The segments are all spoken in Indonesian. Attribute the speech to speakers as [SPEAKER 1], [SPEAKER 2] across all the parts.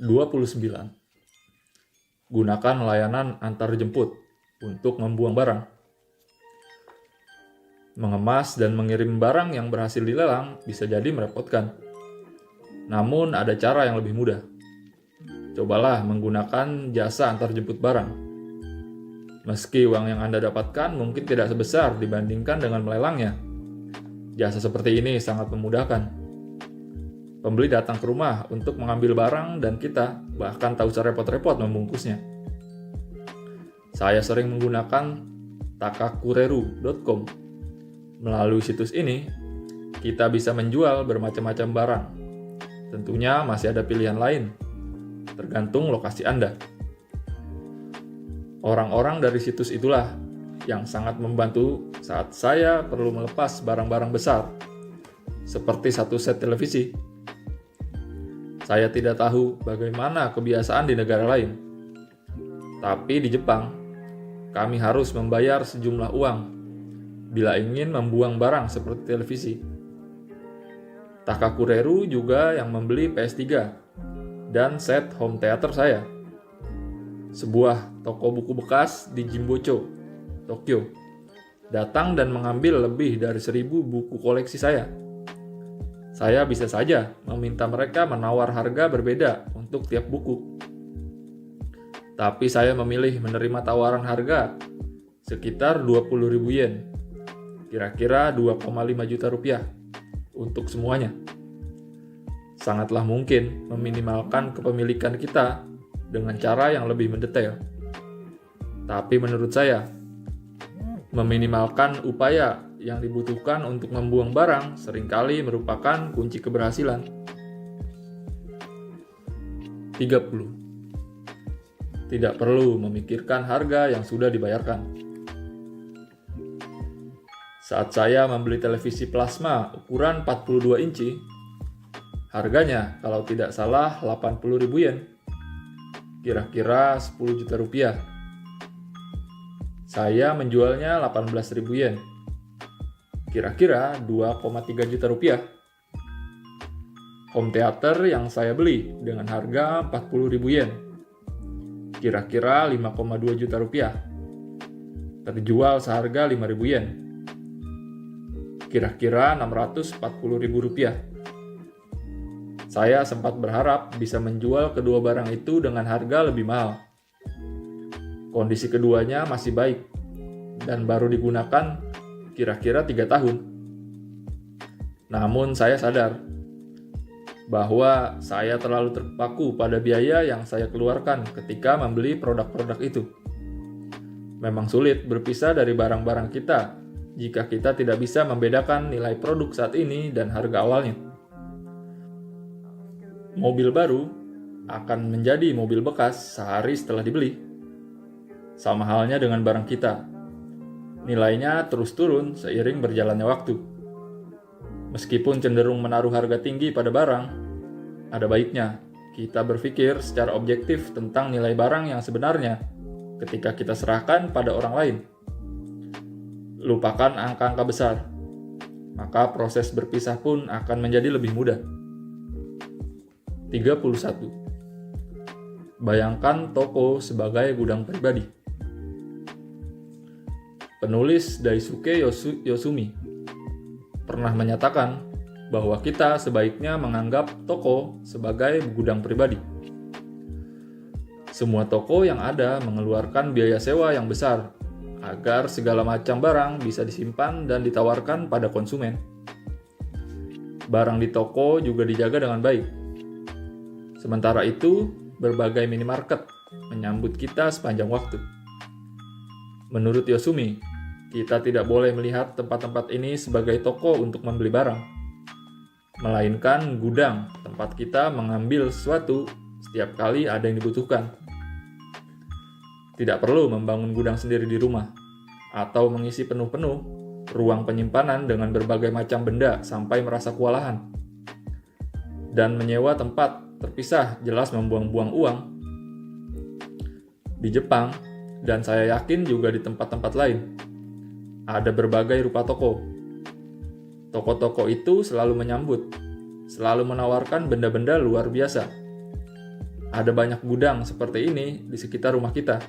[SPEAKER 1] 29. Gunakan layanan antar jemput untuk membuang barang. Mengemas dan mengirim barang yang berhasil dilelang bisa jadi merepotkan. Namun ada cara yang lebih mudah. Cobalah menggunakan jasa antar jemput barang. Meski uang yang Anda dapatkan mungkin tidak sebesar dibandingkan dengan melelangnya, jasa seperti ini sangat memudahkan. Pembeli datang ke rumah untuk mengambil barang dan kita bahkan tak usah repot-repot membungkusnya. Saya sering menggunakan takakureru.com. Melalui situs ini, kita bisa menjual bermacam-macam barang. Tentunya masih ada pilihan lain, tergantung lokasi Anda. Orang-orang dari situs itulah yang sangat membantu saat saya perlu melepas barang-barang besar, seperti satu set televisi. Saya tidak tahu bagaimana kebiasaan di negara lain, tapi di Jepang, kami harus membayar sejumlah uang bila ingin membuang barang seperti televisi. Takakureru juga yang membeli PS3 dan set home theater saya. Sebuah toko buku bekas di Jimbocho, Tokyo, datang dan mengambil lebih dari 1.000 buku koleksi saya. Saya bisa saja meminta mereka menawar harga berbeda untuk tiap buku. Tapi saya memilih menerima tawaran harga sekitar 20.000 yen, kira-kira 2,5 juta rupiah untuk semuanya. Sangatlah mungkin meminimalkan kepemilikan kita dengan cara yang lebih mendetail. Tapi menurut saya, meminimalkan upaya yang dibutuhkan untuk membuang barang seringkali merupakan kunci keberhasilan. 30. Tidak perlu memikirkan harga yang sudah dibayarkan. Saat saya membeli televisi plasma ukuran 42 inci, harganya kalau tidak salah 80.000 yen, kira-kira 10 juta rupiah. Saya menjualnya 18.000 yen, kira-kira 2,3 juta rupiah. Home theater yang saya beli dengan harga 40.000 yen, kira-kira 5,2 juta rupiah. Terjual seharga 5.000 yen, kira-kira 640.000 rupiah. Saya sempat berharap bisa menjual kedua barang itu dengan harga lebih mahal. Kondisi keduanya masih baik dan baru digunakan kira-kira 3 tahun. Namun saya sadar bahwa saya terlalu terpaku pada biaya yang saya keluarkan ketika membeli produk-produk itu. Memang sulit berpisah dari barang-barang kita jika kita tidak bisa membedakan nilai produk saat ini dan harga awalnya. Mobil baru akan menjadi mobil bekas sehari setelah dibeli. Sama halnya dengan barang kita. Nilainya terus turun seiring berjalannya waktu. Meskipun cenderung menaruh harga tinggi pada barang, ada baiknya kita berpikir secara objektif tentang nilai barang yang sebenarnya ketika kita serahkan pada orang lain. Lupakan angka-angka besar, maka proses berpisah pun akan menjadi lebih mudah. 31. Bayangkan toko sebagai gudang pribadi. Penulis Daisuke Yosumi pernah menyatakan bahwa kita sebaiknya menganggap toko sebagai gudang pribadi. Semua toko yang ada mengeluarkan biaya sewa yang besar agar segala macam barang bisa disimpan dan ditawarkan pada konsumen. Barang di toko juga dijaga dengan baik. Sementara itu, berbagai minimarket menyambut kita sepanjang waktu. Menurut Yosumi, kita tidak boleh melihat tempat-tempat ini sebagai toko untuk membeli barang, melainkan gudang tempat kita mengambil sesuatu setiap kali ada yang dibutuhkan. Tidak perlu membangun gudang sendiri di rumah, atau mengisi penuh-penuh ruang penyimpanan dengan berbagai macam benda sampai merasa kewalahan. Dan menyewa tempat terpisah jelas membuang-buang uang. Di Jepang, dan saya yakin juga di tempat-tempat lain, ada berbagai rupa toko. Toko-toko itu selalu menyambut, selalu menawarkan benda-benda luar biasa. Ada banyak gudang seperti ini di sekitar rumah kita,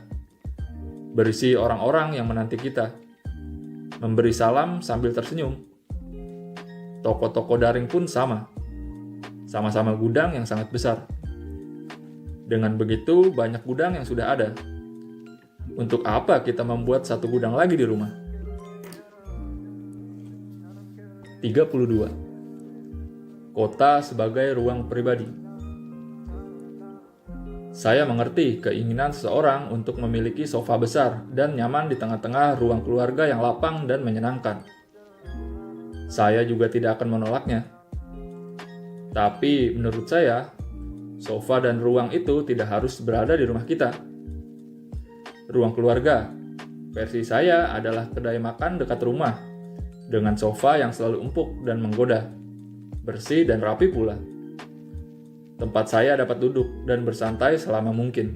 [SPEAKER 1] berisi orang-orang yang menanti kita, memberi salam sambil tersenyum. Toko-toko daring pun sama-sama gudang yang sangat besar. Dengan begitu, banyak gudang yang sudah ada. Untuk apa kita membuat satu gudang lagi di rumah? 32. Kota sebagai ruang pribadi. Saya mengerti keinginan seseorang untuk memiliki sofa besar dan nyaman di tengah-tengah ruang keluarga yang lapang dan menyenangkan. Saya juga tidak akan menolaknya. Tapi menurut saya, sofa dan ruang itu tidak harus berada di rumah kita. Ruang keluarga, versi saya adalah kedai makan dekat rumah, dengan sofa yang selalu empuk dan menggoda, bersih dan rapi pula. Tempat saya dapat duduk dan bersantai selama mungkin.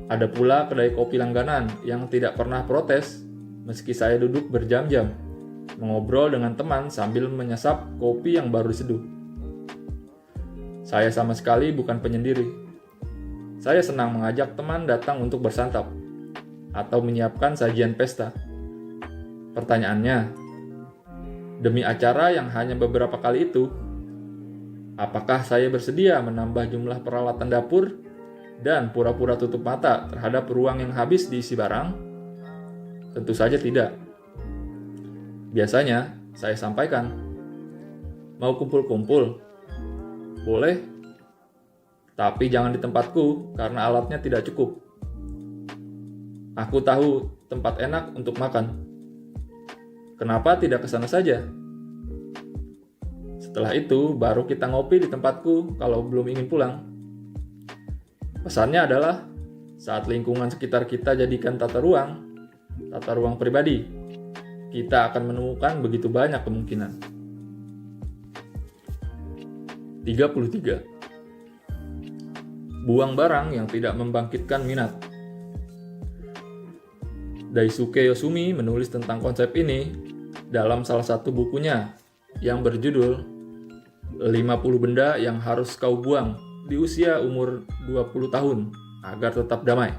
[SPEAKER 1] Ada pula kedai kopi langganan yang tidak pernah protes meski saya duduk berjam-jam, mengobrol dengan teman sambil menyesap kopi yang baru diseduh. Saya sama sekali bukan penyendiri. Saya senang mengajak teman datang untuk bersantap atau menyiapkan sajian pesta. Pertanyaannya, demi acara yang hanya beberapa kali itu, apakah saya bersedia menambah jumlah peralatan dapur dan pura-pura tutup mata terhadap ruang yang habis diisi barang? Tentu saja tidak. Biasanya, saya sampaikan, mau kumpul-kumpul? Boleh, tapi jangan di tempatku karena alatnya tidak cukup. Aku tahu tempat enak untuk makan. Kenapa tidak ke sana saja? Setelah itu, baru kita ngopi di tempatku kalau belum ingin pulang. Pesannya adalah, saat lingkungan sekitar kita jadikan tata ruang pribadi, kita akan menemukan begitu banyak kemungkinan. 33. Buang barang yang tidak membangkitkan minat. Daisuke Yosumi menulis tentang konsep ini dalam salah satu bukunya yang berjudul 50 benda yang harus kau buang di usia umur 20 tahun agar tetap damai.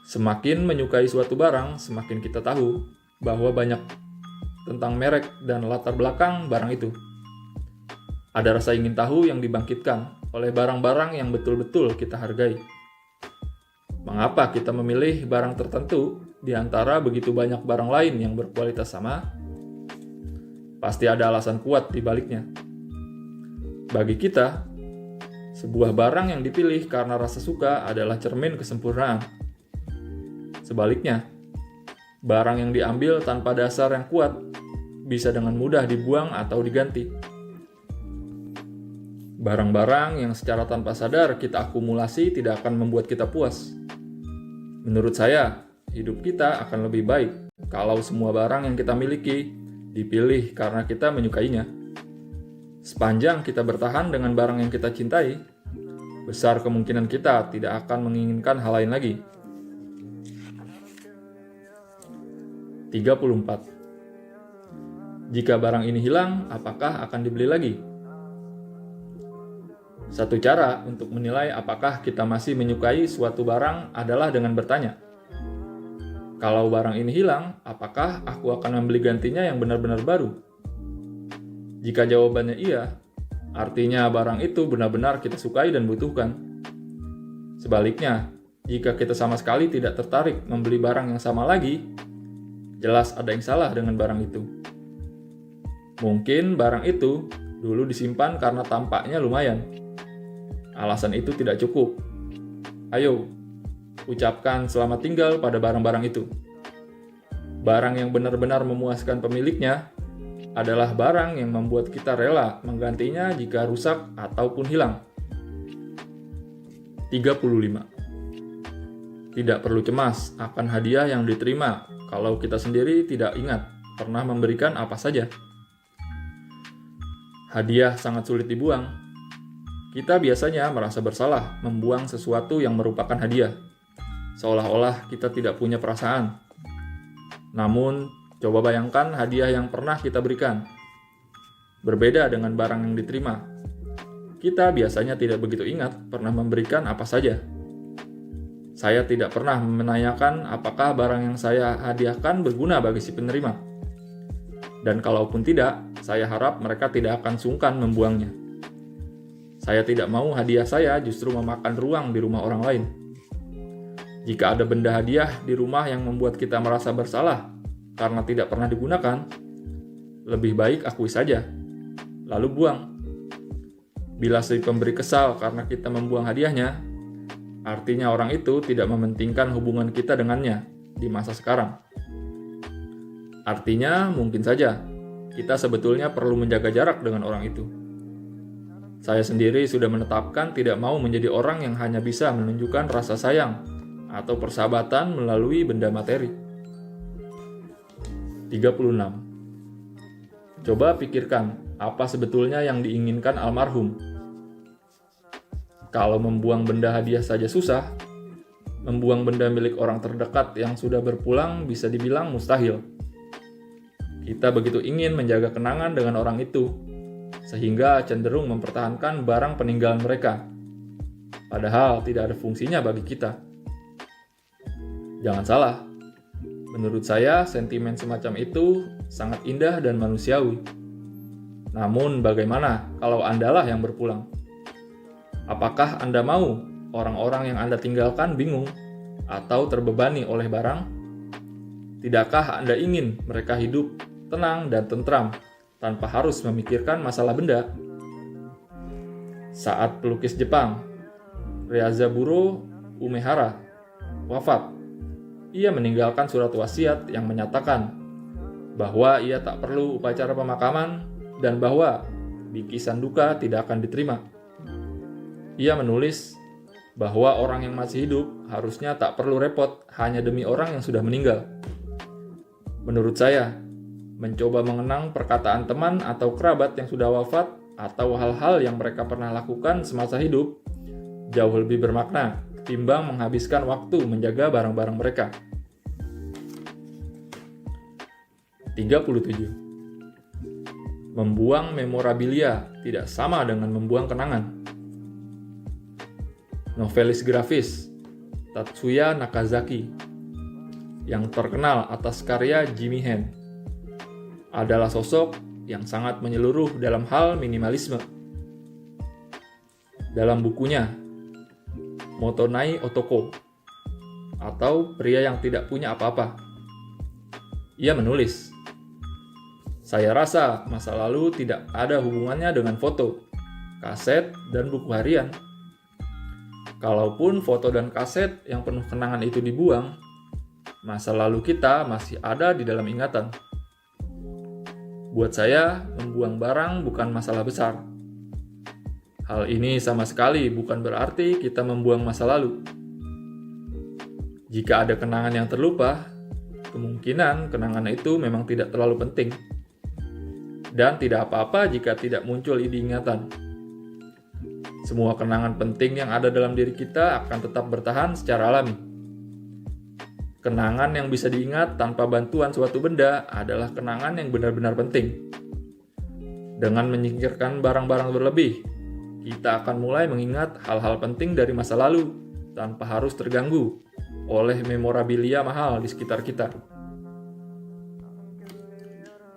[SPEAKER 1] Semakin menyukai suatu barang, semakin kita tahu bahwa banyak tentang merek dan latar belakang barang itu. Ada rasa ingin tahu yang dibangkitkan oleh barang-barang yang betul-betul kita hargai. Mengapa kita memilih barang tertentu di antara begitu banyak barang lain yang berkualitas sama? Pasti ada alasan kuat di baliknya. Bagi kita, sebuah barang yang dipilih karena rasa suka adalah cermin kesempurnaan. Sebaliknya, barang yang diambil tanpa dasar yang kuat bisa dengan mudah dibuang atau diganti. Barang-barang yang secara tanpa sadar kita akumulasi tidak akan membuat kita puas. Menurut saya, hidup kita akan lebih baik kalau semua barang yang kita miliki dipilih karena kita menyukainya. Sepanjang kita bertahan dengan barang yang kita cintai, besar kemungkinan kita tidak akan menginginkan hal lain lagi. 34. Jika barang ini hilang, apakah akan dibeli lagi? Satu cara untuk menilai apakah kita masih menyukai suatu barang adalah dengan bertanya, kalau barang ini hilang, apakah aku akan membeli gantinya yang benar-benar baru? Jika jawabannya iya, artinya barang itu benar-benar kita sukai dan butuhkan. Sebaliknya, jika kita sama sekali tidak tertarik membeli barang yang sama lagi, jelas ada yang salah dengan barang itu. Mungkin barang itu dulu disimpan karena tampaknya lumayan. Alasan itu tidak cukup. Ayo, ucapkan selamat tinggal pada barang-barang itu. Barang yang benar-benar memuaskan pemiliknya adalah barang yang membuat kita rela menggantinya jika rusak ataupun hilang. 35. Tidak perlu cemas akan hadiah yang diterima kalau kita sendiri tidak ingat pernah memberikan apa saja. Hadiah sangat sulit dibuang. Kita biasanya merasa bersalah membuang sesuatu yang merupakan hadiah, seolah-olah kita tidak punya perasaan. Namun, coba bayangkan hadiah yang pernah kita berikan. Berbeda dengan barang yang diterima. kita biasanya tidak begitu ingat pernah memberikan apa saja. Saya tidak pernah menanyakan apakah barang yang saya hadiahkan berguna bagi si penerima. Dan kalaupun tidak, saya harap mereka tidak akan sungkan membuangnya. Saya tidak mau hadiah saya justru memakan ruang di rumah orang lain. Jika ada benda hadiah di rumah yang membuat kita merasa bersalah karena tidak pernah digunakan, lebih baik akui saja, lalu buang. Bila si pemberi kesal karena kita membuang hadiahnya, artinya orang itu tidak mementingkan hubungan kita dengannya di masa sekarang. Artinya, mungkin saja kita sebetulnya perlu menjaga jarak dengan orang itu. Saya sendiri sudah menetapkan tidak mau menjadi orang yang hanya bisa menunjukkan rasa sayang atau persahabatan melalui benda materi. 36. Coba pikirkan apa sebetulnya yang diinginkan almarhum. Kalau membuang benda hadiah saja susah, membuang benda milik orang terdekat yang sudah berpulang bisa dibilang mustahil. Kita begitu ingin menjaga kenangan dengan orang itu, sehingga cenderung mempertahankan barang peninggalan mereka, padahal tidak ada fungsinya bagi kita. Jangan salah, menurut saya sentimen semacam itu sangat indah dan manusiawi. Namun bagaimana kalau Andalah yang berpulang? Apakah Anda mau orang-orang yang Anda tinggalkan bingung atau terbebani oleh barang? Tidakkah Anda ingin mereka hidup tenang dan tentram tanpa harus memikirkan masalah benda? Saat pelukis Jepang, Ryazaburo Umehara, wafat, ia meninggalkan surat wasiat yang menyatakan bahwa ia tak perlu upacara pemakaman dan bahwa bikisan duka tidak akan diterima. Ia menulis bahwa orang yang masih hidup harusnya tak perlu repot hanya demi orang yang sudah meninggal. Menurut saya, mencoba mengenang perkataan teman atau kerabat yang sudah wafat atau hal-hal yang mereka pernah lakukan semasa hidup jauh lebih bermakna ketimbang menghabiskan waktu menjaga barang-barang mereka. 37. Membuang memorabilia tidak sama dengan membuang kenangan. Novelis grafis Tatsuya Nakazaki yang terkenal atas karya Jimmy Hen adalah sosok yang sangat menyeluruh dalam hal minimalisme. Dalam bukunya Motonai Otoko atau Pria yang Tidak Punya Apa-apa, ia menulis, "Saya rasa masa lalu tidak ada hubungannya dengan foto, kaset, dan buku harian. Kalaupun foto dan kaset yang penuh kenangan itu dibuang, masa lalu kita masih ada di dalam ingatan. Buat saya, membuang barang bukan masalah besar. Hal ini sama sekali bukan berarti kita membuang masa lalu. Jika ada kenangan yang terlupa, kemungkinan kenangan itu memang tidak terlalu penting. Dan tidak apa-apa jika tidak muncul di ingatan. Semua kenangan penting yang ada dalam diri kita akan tetap bertahan secara alami. Kenangan yang bisa diingat tanpa bantuan suatu benda adalah kenangan yang benar-benar penting. Dengan menyingkirkan barang-barang berlebih, kita akan mulai mengingat hal-hal penting dari masa lalu tanpa harus terganggu oleh memorabilia mahal di sekitar kita.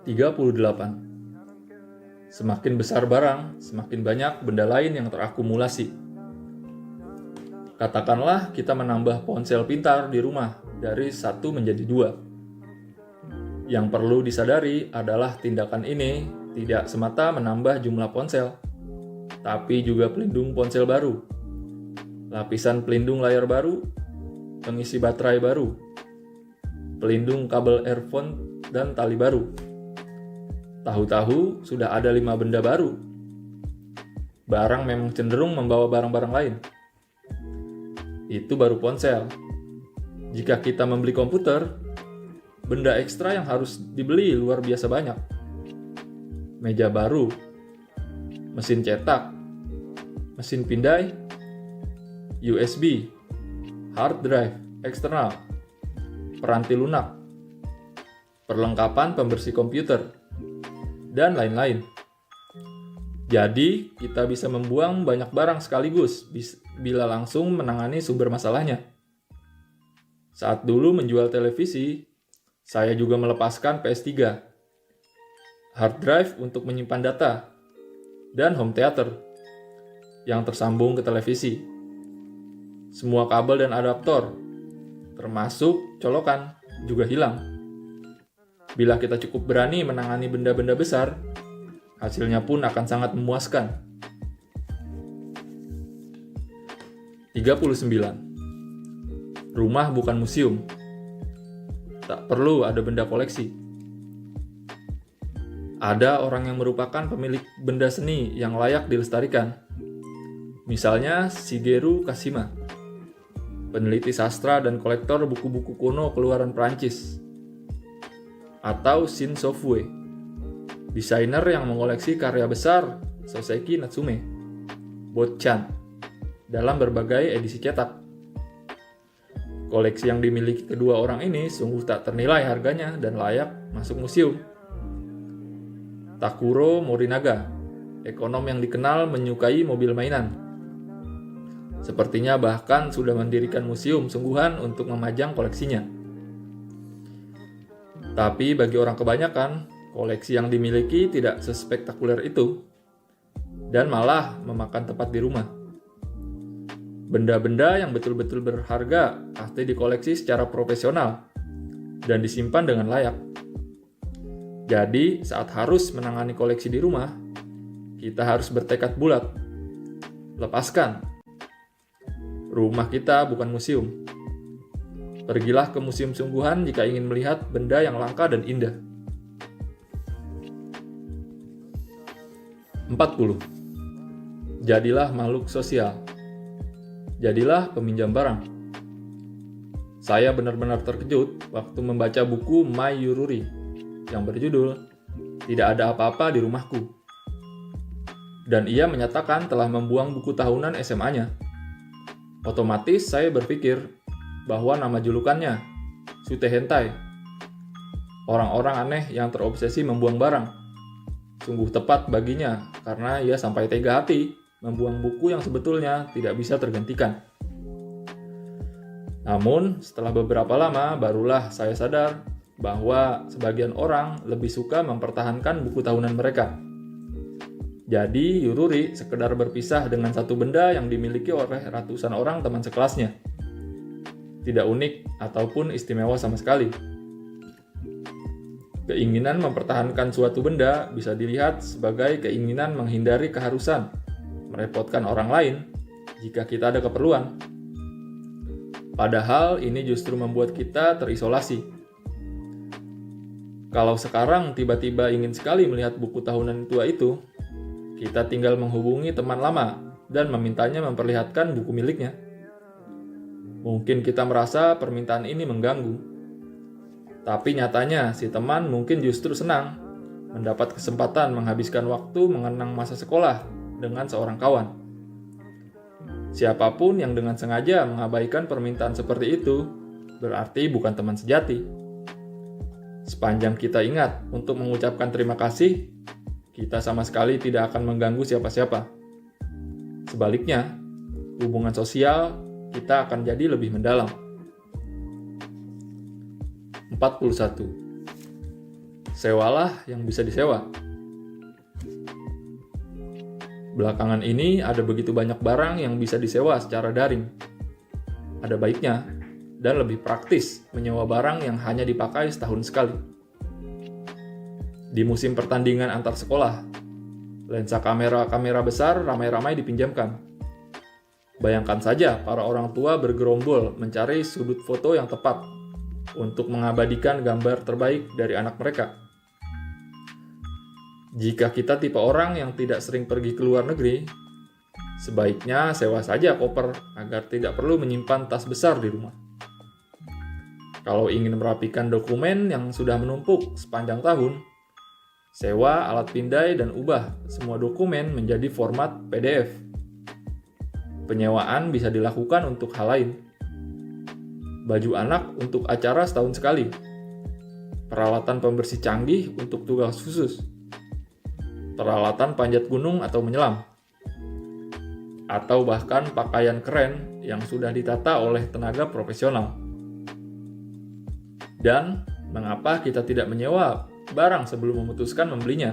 [SPEAKER 1] 38. Semakin besar barang, semakin banyak benda lain yang terakumulasi. Katakanlah kita menambah ponsel pintar di rumah dari 1 menjadi 2. Yang perlu disadari adalah tindakan ini tidak semata menambah jumlah ponsel, tapi juga pelindung ponsel baru, lapisan pelindung layar baru, pengisi baterai baru, pelindung kabel earphone dan tali baru. Tahu-tahu sudah ada 5 benda baru. Barang memang cenderung membawa barang-barang lain. Itu baru ponsel. Jika kita membeli komputer, benda ekstra yang harus dibeli luar biasa banyak. Meja baru, mesin cetak, mesin pindai, USB, hard drive eksternal, peranti lunak, perlengkapan pembersih komputer, dan lain-lain. Jadi, kita bisa membuang banyak barang sekaligus bila langsung menangani sumber masalahnya. Saat dulu menjual televisi, saya juga melepaskan PS3, hard drive untuk menyimpan data, dan home theater yang tersambung ke televisi. Semua kabel dan adaptor, termasuk colokan, juga hilang. Bila kita cukup berani menangani benda-benda besar, hasilnya pun akan sangat memuaskan. 39. Rumah bukan museum. Tak perlu ada benda koleksi. Ada orang yang merupakan pemilik benda seni yang layak dilestarikan. Misalnya Shigeru Kashima, peneliti sastra dan kolektor buku-buku kuno keluaran Prancis. Atau Shin Sofue, desainer yang mengoleksi karya besar Soseki Natsume, Botchan, dalam berbagai edisi cetak. Koleksi yang dimiliki kedua orang ini sungguh tak ternilai harganya dan layak masuk museum. Takuro Morinaga, ekonom yang dikenal menyukai mobil mainan. Sepertinya bahkan sudah mendirikan museum sungguhan untuk memajang koleksinya. Tapi bagi orang kebanyakan, koleksi yang dimiliki tidak sespektakuler itu, dan malah memakan tempat di rumah. Benda-benda yang betul-betul berharga pasti dikoleksi secara profesional dan disimpan dengan layak. Jadi, saat harus menangani koleksi di rumah, kita harus bertekad bulat. Lepaskan. Rumah kita bukan museum. Pergilah ke museum sungguhan jika ingin melihat benda yang langka dan indah. 40. Jadilah makhluk sosial. Jadilah peminjam barang. Saya benar-benar terkejut waktu membaca buku Mai Yururi yang berjudul Tidak Ada Apa-apa di Rumahku. Dan ia menyatakan telah membuang buku tahunan SMA-nya. Otomatis saya berpikir bahwa nama julukannya Sute Hentai, orang-orang aneh yang terobsesi membuang barang. Sungguh tepat baginya karena ia sampai tega hati membuang buku yang sebetulnya tidak bisa tergantikan. Namun, setelah beberapa lama barulah saya sadar bahwa sebagian orang lebih suka mempertahankan buku tahunan mereka. Jadi, Yururi sekedar berpisah dengan satu benda yang dimiliki oleh ratusan orang teman sekelasnya. Tidak unik ataupun istimewa sama sekali. Keinginan mempertahankan suatu benda bisa dilihat sebagai keinginan menghindari keharusan merepotkan orang lain jika kita ada keperluan. Padahal ini justru membuat kita terisolasi. Kalau sekarang tiba-tiba ingin sekali melihat buku tahunan tua itu, kita tinggal menghubungi teman lama dan memintanya memperlihatkan buku miliknya. Mungkin kita merasa permintaan ini mengganggu, tapi nyatanya si teman mungkin justru senang mendapat kesempatan menghabiskan waktu mengenang masa sekolah dengan seorang kawan. Siapapun yang dengan sengaja mengabaikan permintaan seperti itu, berarti bukan teman sejati. Sepanjang kita ingat untuk mengucapkan terima kasih, kita sama sekali tidak akan mengganggu siapa-siapa. Sebaliknya, hubungan sosial kita akan jadi lebih mendalam. 41. Sewalah yang bisa disewa. Belakangan ini ada begitu banyak barang yang bisa disewa secara daring. Ada baiknya dan lebih praktis menyewa barang yang hanya dipakai setahun sekali. Di musim pertandingan antar sekolah, lensa kamera besar ramai-ramai dipinjamkan. Bayangkan saja para orang tua bergerombol mencari sudut foto yang tepat untuk mengabadikan gambar terbaik dari anak mereka. Jika kita tipe orang yang tidak sering pergi ke luar negeri, sebaiknya sewa saja koper agar tidak perlu menyimpan tas besar di rumah. Kalau ingin merapikan dokumen yang sudah menumpuk sepanjang tahun, sewa alat pindai dan ubah semua dokumen menjadi format PDF. Penyewaan bisa dilakukan untuk hal lain. Baju anak untuk acara setahun sekali. Peralatan pembersih canggih untuk tugas khusus. peralatan panjat gunung atau menyelam, atau bahkan pakaian keren yang sudah ditata oleh tenaga profesional. Dan mengapa kita tidak menyewa barang sebelum memutuskan membelinya?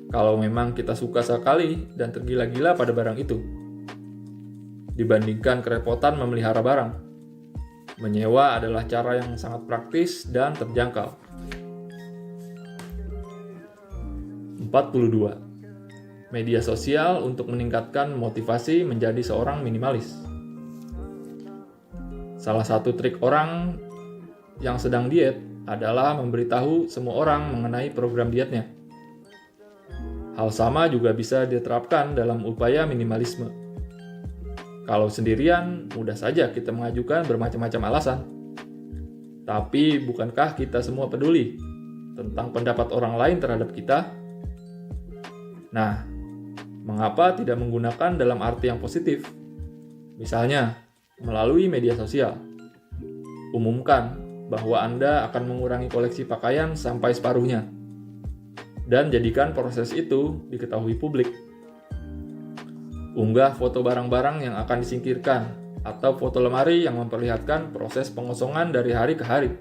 [SPEAKER 1] Kalau memang kita suka sekali dan tergila-gila pada barang itu, dibandingkan kerepotan memelihara barang, menyewa adalah cara yang sangat praktis dan terjangkau. 42. Media sosial untuk meningkatkan motivasi menjadi seorang minimalis. Salah satu trik orang yang sedang diet adalah memberitahu semua orang mengenai program dietnya. Hal sama juga bisa diterapkan dalam upaya minimalisme. Kalau sendirian, mudah saja kita mengajukan bermacam-macam alasan. Tapi bukankah kita semua peduli tentang pendapat orang lain terhadap kita? Nah, mengapa tidak menggunakan dalam arti yang positif? Misalnya, melalui media sosial. Umumkan bahwa Anda akan mengurangi koleksi pakaian sampai separuhnya, dan jadikan proses itu diketahui publik. Unggah foto barang-barang yang akan disingkirkan, atau foto lemari yang memperlihatkan proses pengosongan dari hari ke hari.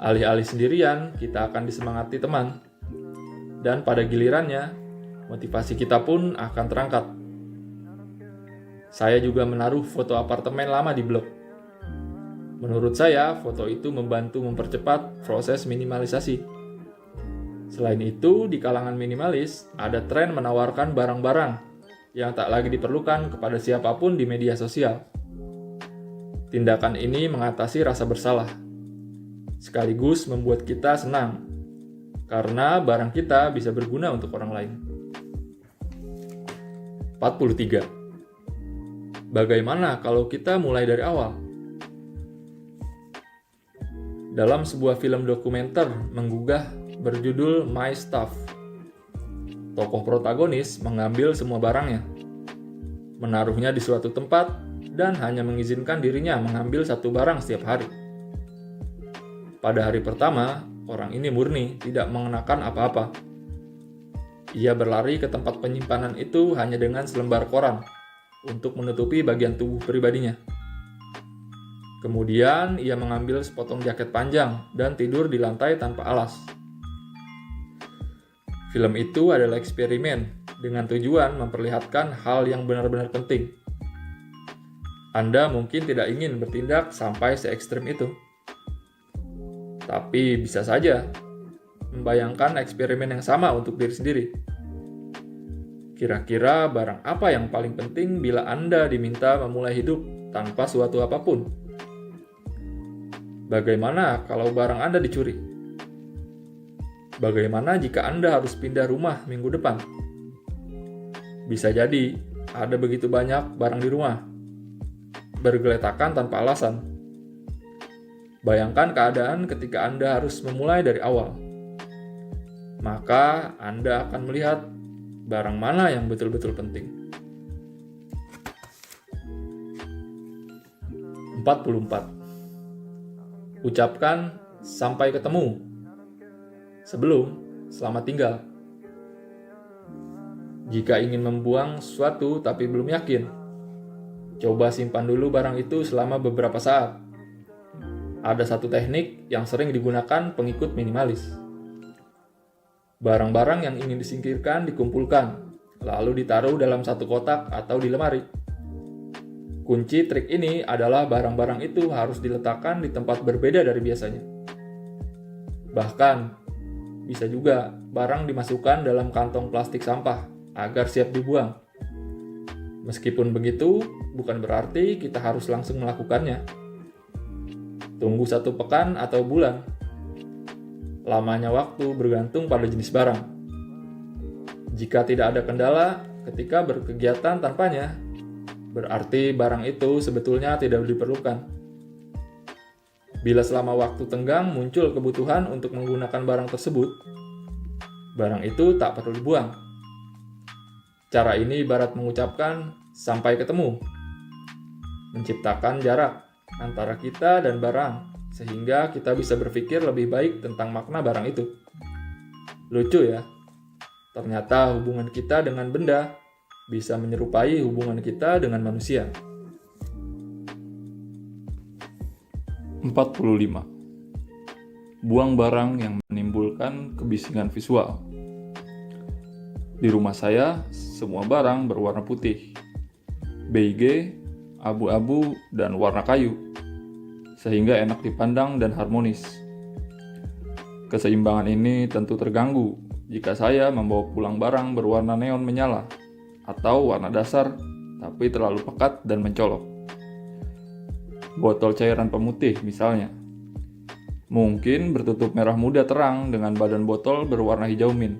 [SPEAKER 1] Alih-alih sendirian, kita akan disemangati teman. Dan pada gilirannya, motivasi kita pun akan terangkat. Saya juga menaruh foto apartemen lama di blog. Menurut saya, foto itu membantu mempercepat proses minimalisasi. Selain itu, di kalangan minimalis, ada tren menawarkan barang-barang yang tak lagi diperlukan kepada siapapun di media sosial. Tindakan ini mengatasi rasa bersalah, sekaligus membuat kita senang, karena barang kita bisa berguna untuk orang lain. 43. Bagaimana kalau kita mulai dari awal? Dalam sebuah film dokumenter menggugah berjudul My Stuff, tokoh protagonis mengambil semua barangnya, menaruhnya di suatu tempat, dan hanya mengizinkan dirinya mengambil satu barang setiap hari. Pada hari pertama, orang ini murni tidak mengenakan apa-apa. Ia berlari ke tempat penyimpanan itu hanya dengan selembar koran untuk menutupi bagian tubuh pribadinya. Kemudian ia mengambil sepotong jaket panjang dan tidur di lantai tanpa alas. Film itu adalah eksperimen dengan tujuan memperlihatkan hal yang benar-benar penting. Anda mungkin tidak ingin bertindak sampai se ekstrem itu. Tapi bisa saja membayangkan eksperimen yang sama untuk diri sendiri. Kira-kira barang apa yang paling penting bila Anda diminta memulai hidup tanpa suatu apapun? Bagaimana kalau barang Anda dicuri? Bagaimana jika Anda harus pindah rumah minggu depan? Bisa jadi ada begitu banyak barang di rumah, bergeletakan tanpa alasan. Bayangkan keadaan ketika Anda harus memulai dari awal. Maka Anda akan melihat barang mana yang betul-betul penting. 44. Ucapkan sampai ketemu sebelum selamat tinggal. Jika ingin membuang sesuatu tapi belum yakin, coba simpan dulu barang itu selama beberapa saat. Ada satu teknik yang sering digunakan pengikut minimalis. Barang-barang yang ingin disingkirkan dikumpulkan, lalu ditaruh dalam satu kotak atau di lemari. Kunci trik ini adalah barang-barang itu harus diletakkan di tempat berbeda dari biasanya. Bahkan, bisa juga barang dimasukkan dalam kantong plastik sampah agar siap dibuang. Meskipun begitu, bukan berarti kita harus langsung melakukannya. Tunggu 1 pekan atau bulan. Lamanya waktu bergantung pada jenis barang. Jika tidak ada kendala ketika berkegiatan tanpanya, berarti barang itu sebetulnya tidak diperlukan. Bila selama waktu tenggang muncul kebutuhan untuk menggunakan barang tersebut, barang itu tak perlu dibuang. Cara ini ibarat mengucapkan sampai ketemu, menciptakan jarak antara kita dan barang, sehingga kita bisa berpikir lebih baik tentang makna barang itu. Lucu ya, Ternyata hubungan kita dengan benda bisa menyerupai hubungan kita dengan manusia. 45. Buang barang yang menimbulkan kebisingan visual. Di rumah saya, semua barang berwarna putih, beige, abu-abu, dan warna kayu, sehingga enak dipandang dan harmonis. Keseimbangan ini tentu terganggu jika saya membawa pulang barang berwarna neon menyala atau warna dasar tapi terlalu pekat dan mencolok. Botol cairan pemutih misalnya. Mungkin bertutup merah muda terang dengan badan botol berwarna hijau mint.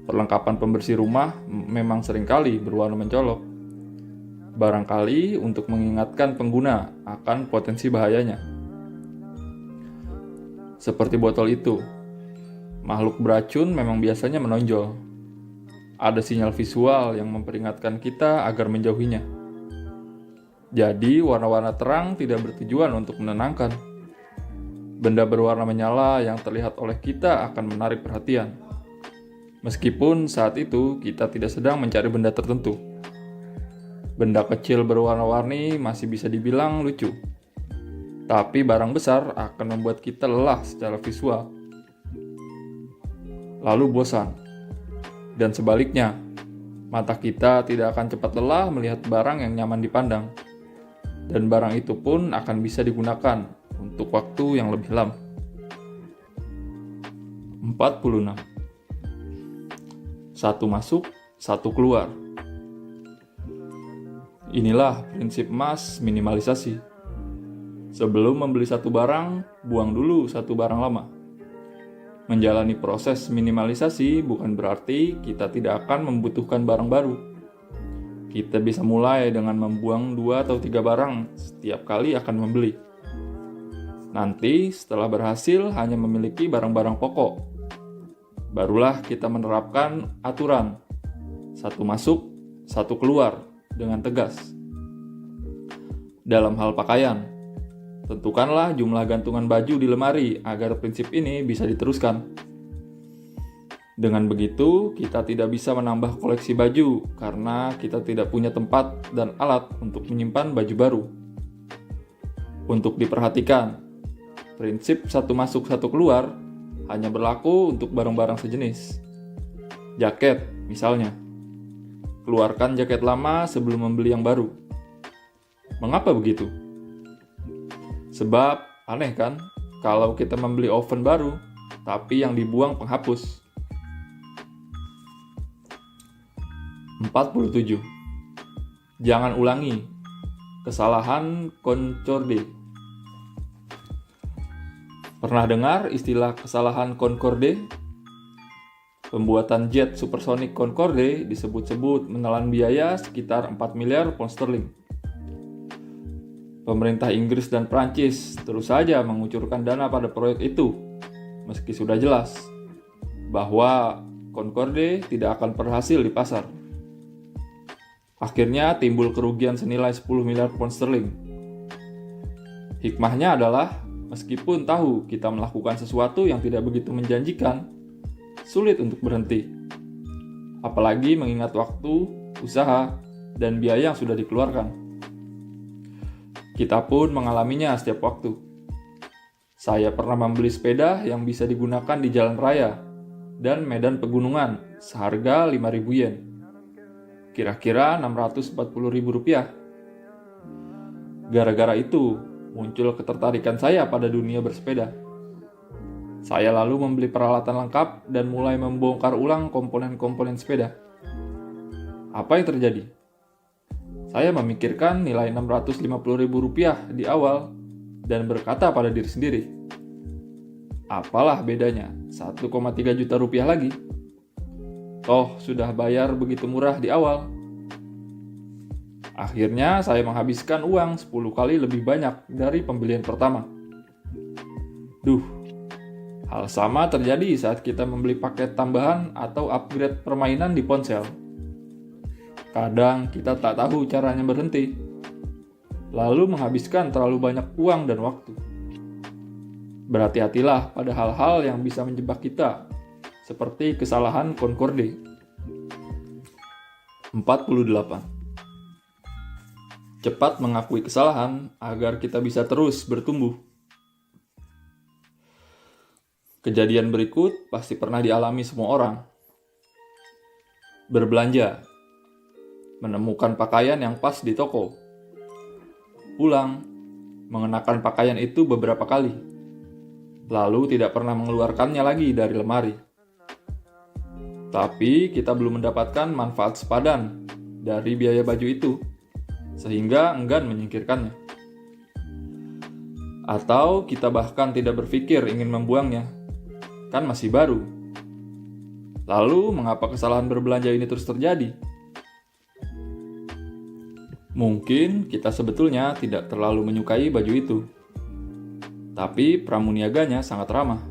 [SPEAKER 1] Perlengkapan pembersih rumah memang seringkali berwarna mencolok. Barangkali untuk mengingatkan pengguna akan potensi bahayanya. Seperti botol itu, makhluk beracun memang biasanya menonjol. Ada sinyal visual yang memperingatkan kita agar menjauhinya. Jadi, warna-warna terang tidak bertujuan untuk menenangkan. Benda berwarna menyala yang terlihat oleh kita akan menarik perhatian. Meskipun saat itu kita tidak sedang mencari benda tertentu. Benda kecil berwarna-warni masih bisa dibilang lucu. Tapi barang besar akan membuat kita lelah secara visual. Lalu bosan. Dan sebaliknya, mata kita tidak akan cepat lelah melihat barang yang nyaman dipandang. Dan barang itu pun akan bisa digunakan untuk waktu yang lebih lama. 46. Satu masuk, satu keluar. Inilah prinsip emas minimalisasi. Sebelum membeli satu barang, buang dulu satu barang lama. Menjalani proses minimalisasi bukan berarti kita tidak akan membutuhkan barang baru. Kita bisa mulai dengan membuang 2 atau 3 barang setiap kali akan membeli. Nanti setelah berhasil hanya memiliki barang-barang pokok, barulah kita menerapkan aturan satu masuk, satu keluar dengan tegas. Dalam hal pakaian, tentukanlah jumlah gantungan baju di lemari agar prinsip ini bisa diteruskan. Dengan begitu, kita tidak bisa menambah koleksi baju karena kita tidak punya tempat dan alat untuk menyimpan baju baru. Untuk diperhatikan, prinsip satu masuk, satu keluar hanya berlaku untuk barang-barang sejenis. Jaket, misalnya. Keluarkan jaket lama sebelum membeli yang baru. Mengapa begitu? Sebab, aneh kan, kalau kita membeli oven baru, tapi yang dibuang penghapus. 47. Jangan ulangi kesalahan Concorde. Pernah dengar istilah kesalahan Concorde? Pembuatan jet supersonik Concorde disebut-sebut menelan biaya sekitar 4 miliar pound sterling. Pemerintah Inggris dan Prancis terus saja mengucurkan dana pada proyek itu, meski sudah jelas bahwa Concorde tidak akan berhasil di pasar. Akhirnya timbul kerugian senilai 10 miliar pound sterling. Hikmahnya adalah meskipun tahu kita melakukan sesuatu yang tidak begitu menjanjikan, sulit untuk berhenti. Apalagi mengingat waktu, usaha, dan biaya yang sudah dikeluarkan. Kita pun mengalaminya setiap waktu. Saya pernah membeli sepeda yang bisa digunakan di jalan raya dan medan pegunungan seharga 5.000 yen. Kira-kira 640.000 rupiah. Gara-gara itu, muncul ketertarikan saya pada dunia bersepeda. Saya lalu membeli peralatan lengkap dan mulai membongkar ulang komponen-komponen sepeda. Apa yang terjadi? Saya memikirkan nilai 650.000 rupiah di awal dan berkata pada diri sendiri, apalah bedanya 1,3 juta rupiah lagi? Toh sudah bayar begitu murah di awal. Akhirnya saya menghabiskan uang 10 kali lebih banyak dari pembelian pertama. Hal sama terjadi saat kita membeli paket tambahan atau upgrade permainan di ponsel. Kadang kita tak tahu caranya berhenti, lalu menghabiskan terlalu banyak uang dan waktu. Berhati-hatilah pada hal-hal yang bisa menjebak kita, seperti kesalahan Concorde. 48. Cepat mengakui kesalahan agar kita bisa terus bertumbuh. Kejadian berikut pasti pernah dialami semua orang. Berbelanja, menemukan pakaian yang pas di toko, pulang, mengenakan pakaian itu beberapa kali, lalu tidak pernah mengeluarkannya lagi dari lemari. Tapi kita belum mendapatkan manfaat sepadan dari biaya baju itu, sehingga enggan menyingkirkannya. Atau kita bahkan tidak berpikir ingin membuangnya, kan masih baru. Lalu mengapa kesalahan berbelanja ini terus terjadi? Mungkin kita sebetulnya tidak terlalu menyukai baju itu, tapi pramuniaganya sangat ramah.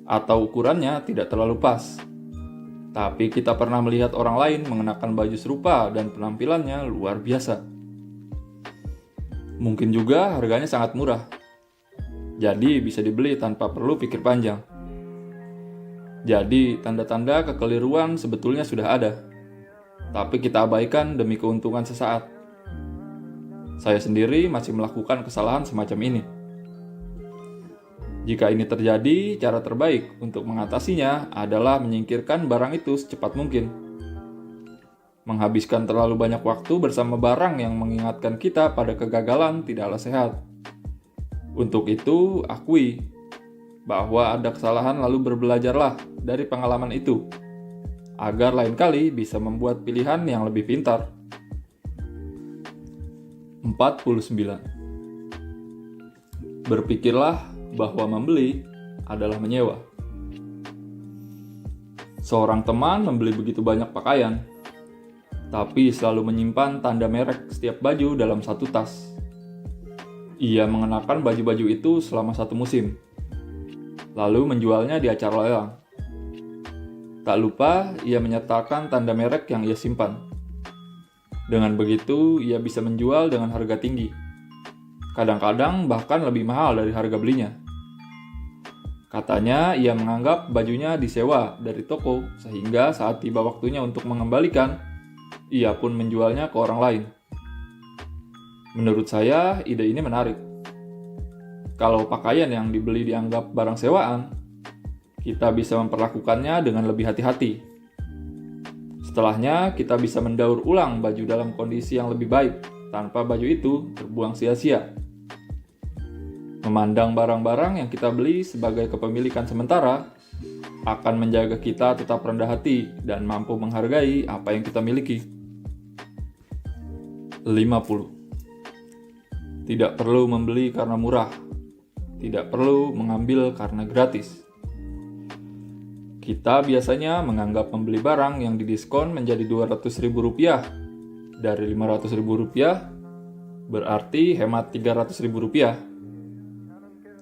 [SPEAKER 1] Atau ukurannya tidak terlalu pas, tapi kita pernah melihat orang lain mengenakan baju serupa dan penampilannya luar biasa. Mungkin juga harganya sangat murah, jadi bisa dibeli tanpa perlu pikir panjang. Jadi tanda-tanda kekeliruan sebetulnya sudah ada, tapi kita abaikan demi keuntungan sesaat. Saya sendiri masih melakukan kesalahan semacam ini. Jika ini terjadi, cara terbaik untuk mengatasinya adalah menyingkirkan barang itu secepat mungkin. Menghabiskan terlalu banyak waktu bersama barang yang mengingatkan kita pada kegagalan tidaklah sehat. Untuk itu, akui bahwa ada kesalahan lalu berbelajarlah dari pengalaman itu, agar lain kali bisa membuat pilihan yang lebih pintar. 49. Berpikirlah bahwa membeli adalah menyewa. Seorang teman membeli begitu banyak pakaian, tapi selalu menyimpan tanda merek setiap baju dalam satu tas. Ia mengenakan baju-baju itu selama satu musim, lalu menjualnya di acara lelang. Tak lupa, ia menyertakan tanda merek yang ia simpan. Dengan begitu, ia bisa menjual dengan harga tinggi. Kadang-kadang bahkan lebih mahal dari harga belinya. Katanya ia menganggap bajunya disewa dari toko, sehingga saat tiba waktunya untuk mengembalikan, ia pun menjualnya ke orang lain. Menurut saya, ide ini menarik. Kalau pakaian yang dibeli dianggap barang sewaan, kita bisa memperlakukannya dengan lebih hati-hati. Setelahnya, kita bisa mendaur ulang baju dalam kondisi yang lebih baik, tanpa baju itu terbuang sia-sia. Memandang barang-barang yang kita beli sebagai kepemilikan sementara akan menjaga kita tetap rendah hati dan mampu menghargai apa yang kita miliki. 50. Tidak perlu membeli karena murah. Tidak perlu mengambil karena gratis. Kita biasanya menganggap membeli barang yang didiskon menjadi Rp200.000 dari Rp500.000 berarti hemat Rp300.000.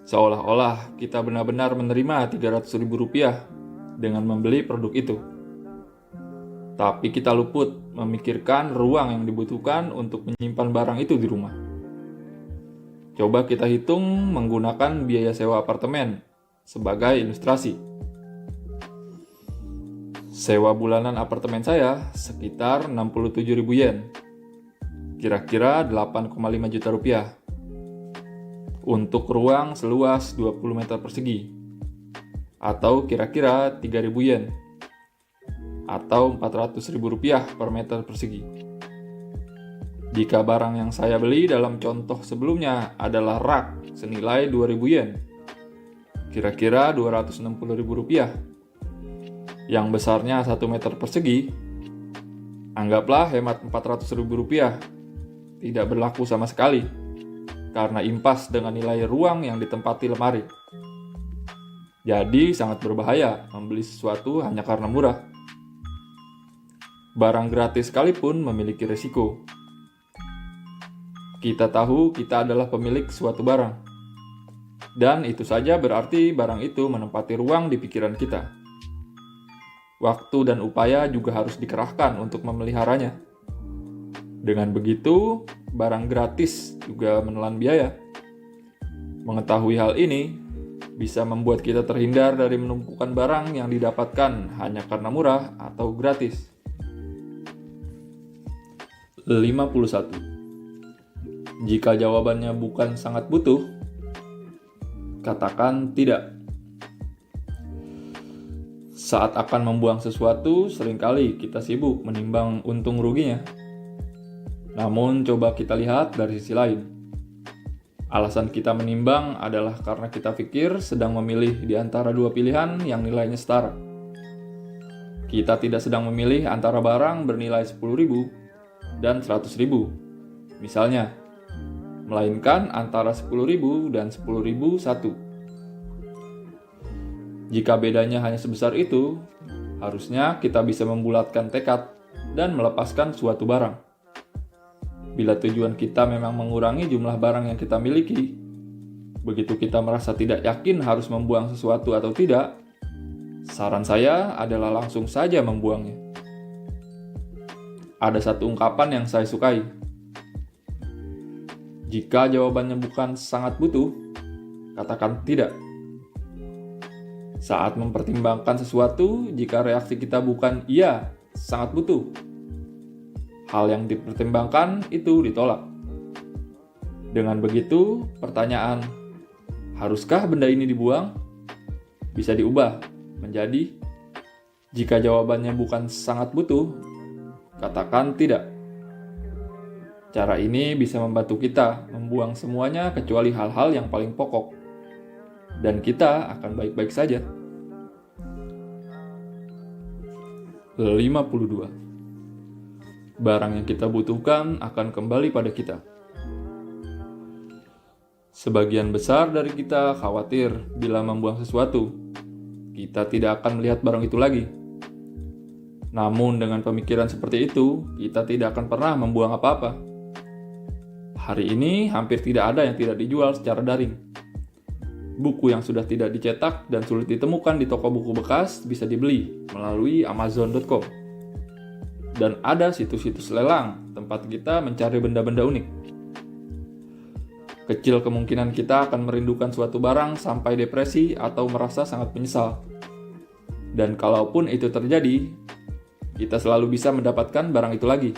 [SPEAKER 1] Seolah-olah kita benar-benar menerima Rp300.000 dengan membeli produk itu. Tapi kita luput memikirkan ruang yang dibutuhkan untuk menyimpan barang itu di rumah. Coba kita hitung menggunakan biaya sewa apartemen sebagai ilustrasi. Sewa bulanan apartemen saya sekitar 67.000 yen, kira-kira 8,5 juta rupiah. Untuk ruang seluas 20 meter persegi, atau kira-kira 3.000 yen, atau Rp400.000 per meter persegi. Jika barang yang saya beli dalam contoh sebelumnya adalah rak senilai 2.000 yen, kira-kira Rp260.000, yang besarnya 1 meter persegi, anggaplah hemat Rp400.000 tidak berlaku sama sekali, karena impas dengan nilai ruang yang ditempati lemari. Jadi sangat berbahaya membeli sesuatu hanya karena murah. Barang gratis sekalipun memiliki risiko. Kita tahu kita adalah pemilik suatu barang. Dan itu saja berarti barang itu menempati ruang di pikiran kita. Waktu dan upaya juga harus dikerahkan untuk memeliharanya. Dengan begitu, barang gratis juga menelan biaya. Mengetahui hal ini, bisa membuat kita terhindar dari menumpukan barang yang didapatkan hanya karena murah atau gratis. 51. Jika jawabannya bukan sangat butuh, katakan tidak. Saat akan membuang sesuatu, seringkali kita sibuk menimbang untung ruginya. Namun, coba kita lihat dari sisi lain. Alasan kita menimbang adalah karena kita pikir sedang memilih di antara dua pilihan yang nilainya setara. Kita tidak sedang memilih antara barang bernilai 10.000 dan 100.000, misalnya, melainkan antara 10.000 dan 10.001. Jika bedanya hanya sebesar itu, harusnya kita bisa membulatkan tekad dan melepaskan suatu barang. Bila tujuan kita memang mengurangi jumlah barang yang kita miliki, begitu kita merasa tidak yakin harus membuang sesuatu atau tidak, saran saya adalah langsung saja membuangnya. Ada satu ungkapan yang saya sukai. Jika jawabannya bukan sangat butuh, katakan tidak. Saat mempertimbangkan sesuatu, jika reaksi kita bukan iya, sangat butuh, hal yang dipertimbangkan itu ditolak. Dengan begitu, pertanyaan, haruskah benda ini dibuang? Bisa diubah menjadi, jika jawabannya bukan sangat butuh, katakan tidak. Cara ini bisa membantu kita membuang semuanya kecuali hal-hal yang paling pokok. Dan kita akan baik-baik saja. 52. Barang yang kita butuhkan akan kembali pada kita. Sebagian besar dari kita khawatir bila membuang sesuatu, kita tidak akan melihat barang itu lagi. Namun dengan pemikiran seperti itu, kita tidak akan pernah membuang apa-apa. Hari ini hampir tidak ada yang tidak dijual secara daring. Buku yang sudah tidak dicetak dan sulit ditemukan di toko buku bekas bisa dibeli melalui Amazon.com. Dan ada situs-situs lelang tempat kita mencari benda-benda unik. Kecil kemungkinan kita akan merindukan suatu barang sampai depresi atau merasa sangat menyesal. Dan kalaupun itu terjadi, kita selalu bisa mendapatkan barang itu lagi.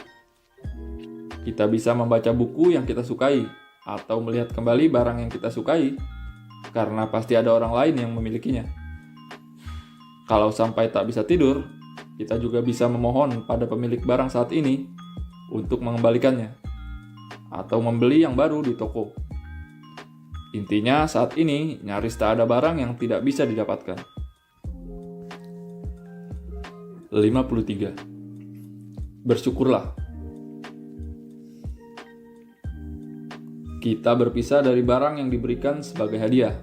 [SPEAKER 1] Kita bisa membaca buku yang kita sukai atau melihat kembali barang yang kita sukai karena pasti ada orang lain yang memilikinya. Kalau sampai tak bisa tidur, kita juga bisa memohon pada pemilik barang saat ini untuk mengembalikannya atau membeli yang baru di toko. Intinya saat ini nyaris tak ada barang yang tidak bisa didapatkan. 53. Bersyukurlah. Kita berpisah dari barang yang diberikan sebagai hadiah.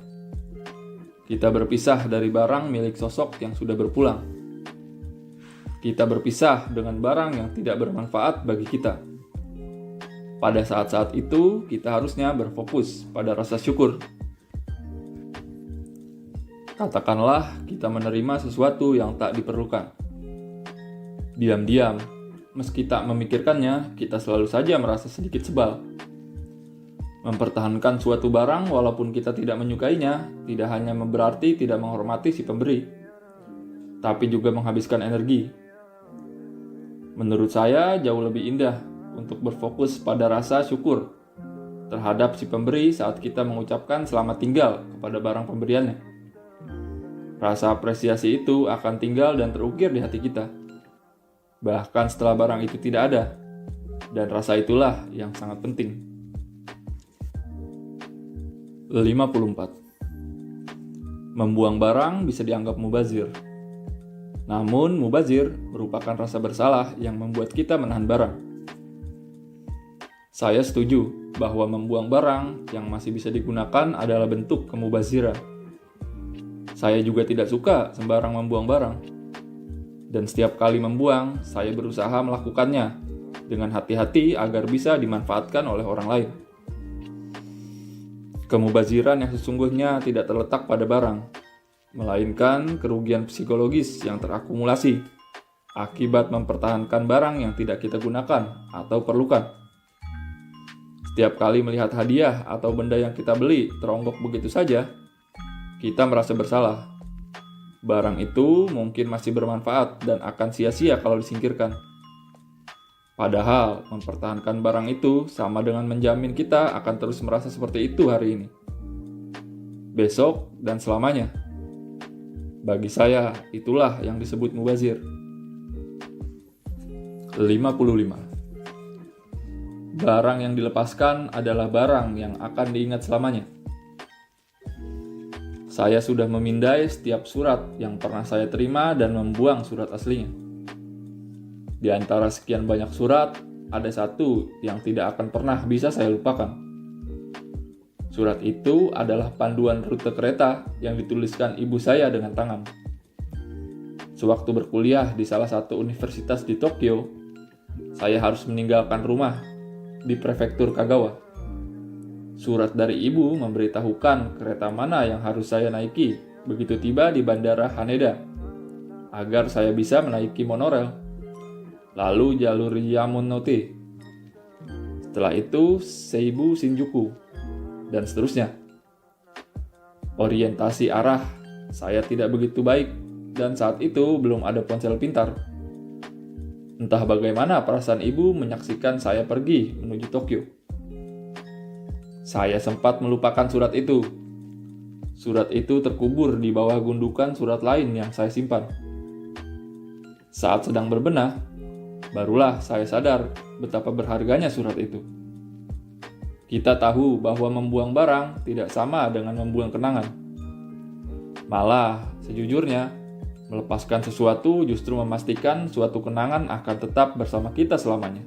[SPEAKER 1] Kita berpisah dari barang milik sosok yang sudah berpulang. Kita berpisah dengan barang yang tidak bermanfaat bagi kita. Pada saat-saat itu, kita harusnya berfokus pada rasa syukur. Katakanlah kita menerima sesuatu yang tak diperlukan. Diam-diam, meski tak memikirkannya, kita selalu saja merasa sedikit sebal. Mempertahankan suatu barang walaupun kita tidak menyukainya, tidak hanya berarti tidak menghormati si pemberi, tapi juga menghabiskan energi. Menurut saya, jauh lebih indah untuk berfokus pada rasa syukur terhadap si pemberi saat kita mengucapkan selamat tinggal kepada barang pemberiannya. Rasa apresiasi itu akan tinggal dan terukir di hati kita, bahkan setelah barang itu tidak ada, dan rasa itulah yang sangat penting. 54. Membuang barang bisa dianggap mubazir. Namun, mubazir merupakan rasa bersalah yang membuat kita menahan barang. Saya setuju bahwa membuang barang yang masih bisa digunakan adalah bentuk kemubaziran. Saya juga tidak suka sembarang membuang barang. Dan setiap kali membuang, saya berusaha melakukannya dengan hati-hati agar bisa dimanfaatkan oleh orang lain. Kemubaziran yang sesungguhnya tidak terletak pada barang, melainkan kerugian psikologis yang terakumulasi akibat mempertahankan barang yang tidak kita gunakan atau perlukan. Setiap kali melihat hadiah atau benda yang kita beli teronggok begitu saja, kita merasa bersalah. Barang itu mungkin masih bermanfaat dan akan sia-sia kalau disingkirkan. Padahal, mempertahankan barang itu sama dengan menjamin kita akan terus merasa seperti itu hari ini, besok, dan selamanya. Bagi saya, itulah yang disebut mubazir. 55. Barang yang dilepaskan adalah barang yang akan diingat selamanya. Saya sudah memindai setiap surat yang pernah saya terima dan membuang surat aslinya. Di antara sekian banyak surat, ada satu yang tidak akan pernah bisa saya lupakan. Surat itu adalah panduan rute kereta yang dituliskan ibu saya dengan tangan. Sewaktu berkuliah di salah satu universitas di Tokyo, saya harus meninggalkan rumah di prefektur Kagawa. Surat dari ibu memberitahukan kereta mana yang harus saya naiki begitu tiba di bandara Haneda, agar saya bisa menaiki monorel, lalu jalur Yamanote. Setelah itu Seibu Shinjuku, dan seterusnya. Orientasi arah saya tidak begitu baik, dan saat itu belum ada ponsel pintar. Entah bagaimana perasaan ibu menyaksikan saya pergi menuju Tokyo. Saya sempat melupakan surat itu. Surat itu terkubur di bawah gundukan surat lain yang saya simpan. Saat sedang berbenah, barulah saya sadar betapa berharganya surat itu. Kita tahu bahwa membuang barang tidak sama dengan membuang kenangan. Malah, sejujurnya, melepaskan sesuatu justru memastikan suatu kenangan akan tetap bersama kita selamanya.